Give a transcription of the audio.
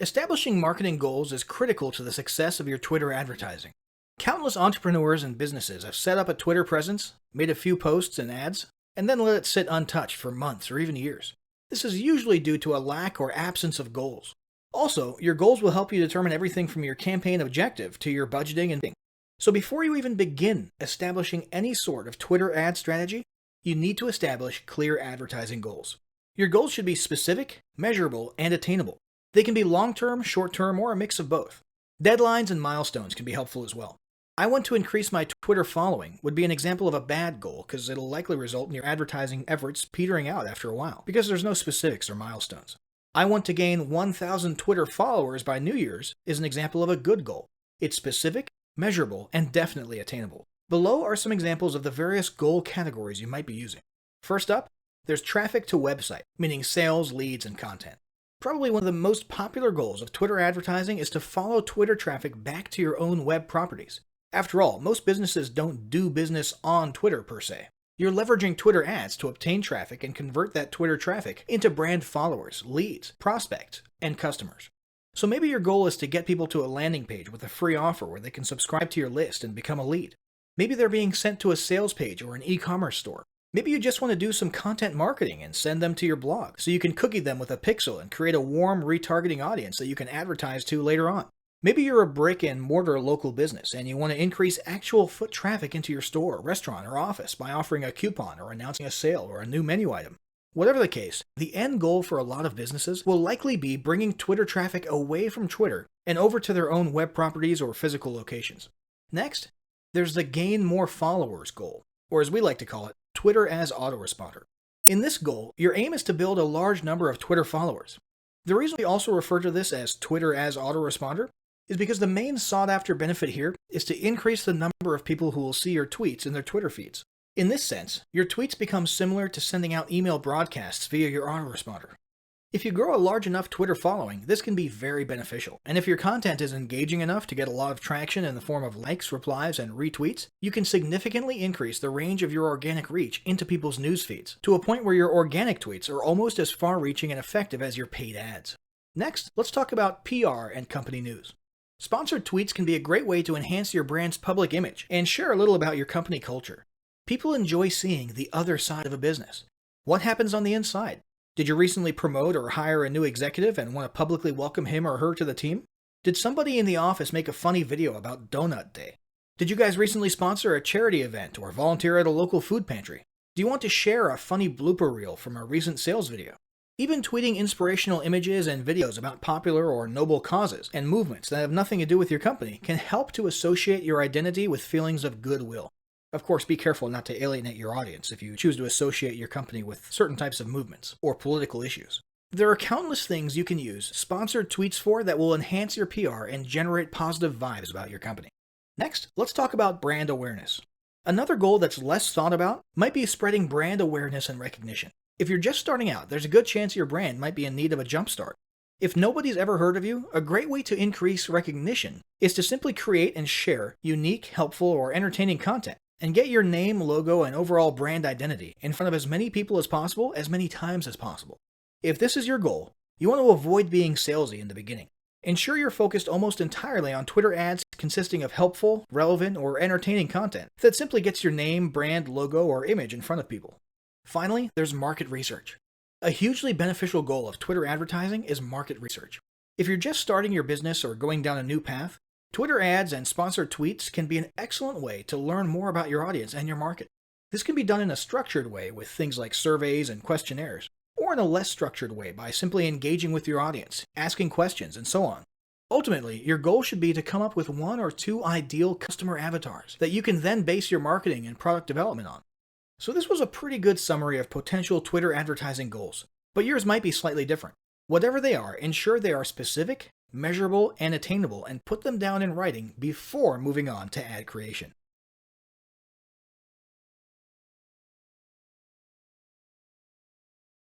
Establishing marketing goals is critical to the success of your Twitter advertising. Countless entrepreneurs and businesses have set up a Twitter presence, made a few posts and ads, and then let it sit untouched for months or even years. This is usually due to a lack or absence of goals. Also, your goals will help you determine everything from your campaign objective to your budgeting and things. So before you even begin establishing any sort of Twitter ad strategy, you need to establish clear advertising goals. Your goals should be specific, measurable, and attainable. They can be long-term, short-term, or a mix of both. Deadlines and milestones can be helpful as well. I want to increase my Twitter following would be an example of a bad goal because it'll likely result in your advertising efforts petering out after a while because there's no specifics or milestones. I want to gain 1,000 Twitter followers by New Year's is an example of a good goal. It's specific, measurable, and definitely attainable. Below are some examples of the various goal categories you might be using. First up, there's traffic to website, meaning sales, leads, and content. Probably one of the most popular goals of Twitter advertising is to follow Twitter traffic back to your own web properties. After all, most businesses don't do business on Twitter per se. You're leveraging Twitter ads to obtain traffic and convert that Twitter traffic into brand followers, leads, prospects, and customers. So maybe your goal is to get people to a landing page with a free offer where they can subscribe to your list and become a lead. Maybe they're being sent to a sales page or an e-commerce store. Maybe you just want to do some content marketing and send them to your blog so you can cookie them with a pixel and create a warm retargeting audience that you can advertise to later on. Maybe you're a brick-and-mortar local business and you want to increase actual foot traffic into your store, restaurant, or office by offering a coupon or announcing a sale or a new menu item. Whatever the case, the end goal for a lot of businesses will likely be bringing Twitter traffic away from Twitter and over to their own web properties or physical locations. Next, there's the gain more followers goal, or as we like to call it, Twitter as autoresponder. In this goal, your aim is to build a large number of Twitter followers. The reason we also refer to this as Twitter as autoresponder is because the main sought-after benefit here is to increase the number of people who will see your tweets in their Twitter feeds. In this sense, your tweets become similar to sending out email broadcasts via your autoresponder. If you grow a large enough Twitter following, this can be very beneficial, and if your content is engaging enough to get a lot of traction in the form of likes, replies, and retweets, you can significantly increase the range of your organic reach into people's news feeds, to a point where your organic tweets are almost as far-reaching and effective as your paid ads. Next, let's talk about PR and company news. Sponsored tweets can be a great way to enhance your brand's public image and share a little about your company culture. People enjoy seeing the other side of a business. What happens on the inside? Did you recently promote or hire a new executive and want to publicly welcome him or her to the team? Did somebody in the office make a funny video about Donut Day? Did you guys recently sponsor a charity event or volunteer at a local food pantry? Do you want to share a funny blooper reel from a recent sales video? Even tweeting inspirational images and videos about popular or noble causes and movements that have nothing to do with your company can help to associate your identity with feelings of goodwill. Of course, be careful not to alienate your audience if you choose to associate your company with certain types of movements or political issues. There are countless things you can use sponsored tweets for that will enhance your PR and generate positive vibes about your company. Next, let's talk about brand awareness. Another goal that's less thought about might be spreading brand awareness and recognition. If you're just starting out, there's a good chance your brand might be in need of a jumpstart. If nobody's ever heard of you, a great way to increase recognition is to simply create and share unique, helpful, or entertaining content, and get your name, logo, and overall brand identity in front of as many people as possible, as many times as possible. If this is your goal, you want to avoid being salesy in the beginning. Ensure you're focused almost entirely on Twitter ads consisting of helpful, relevant, or entertaining content that simply gets your name, brand, logo, or image in front of people. Finally, there's market research. A hugely beneficial goal of Twitter advertising is market research. If you're just starting your business or going down a new path, Twitter ads and sponsored tweets can be an excellent way to learn more about your audience and your market. This can be done in a structured way with things like surveys and questionnaires, or in a less structured way by simply engaging with your audience, asking questions, and so on. Ultimately, your goal should be to come up with one or two ideal customer avatars that you can then base your marketing and product development on. So this was a pretty good summary of potential Twitter advertising goals, but yours might be slightly different. Whatever they are, ensure they are specific, measurable, and attainable, and put them down in writing before moving on to ad creation.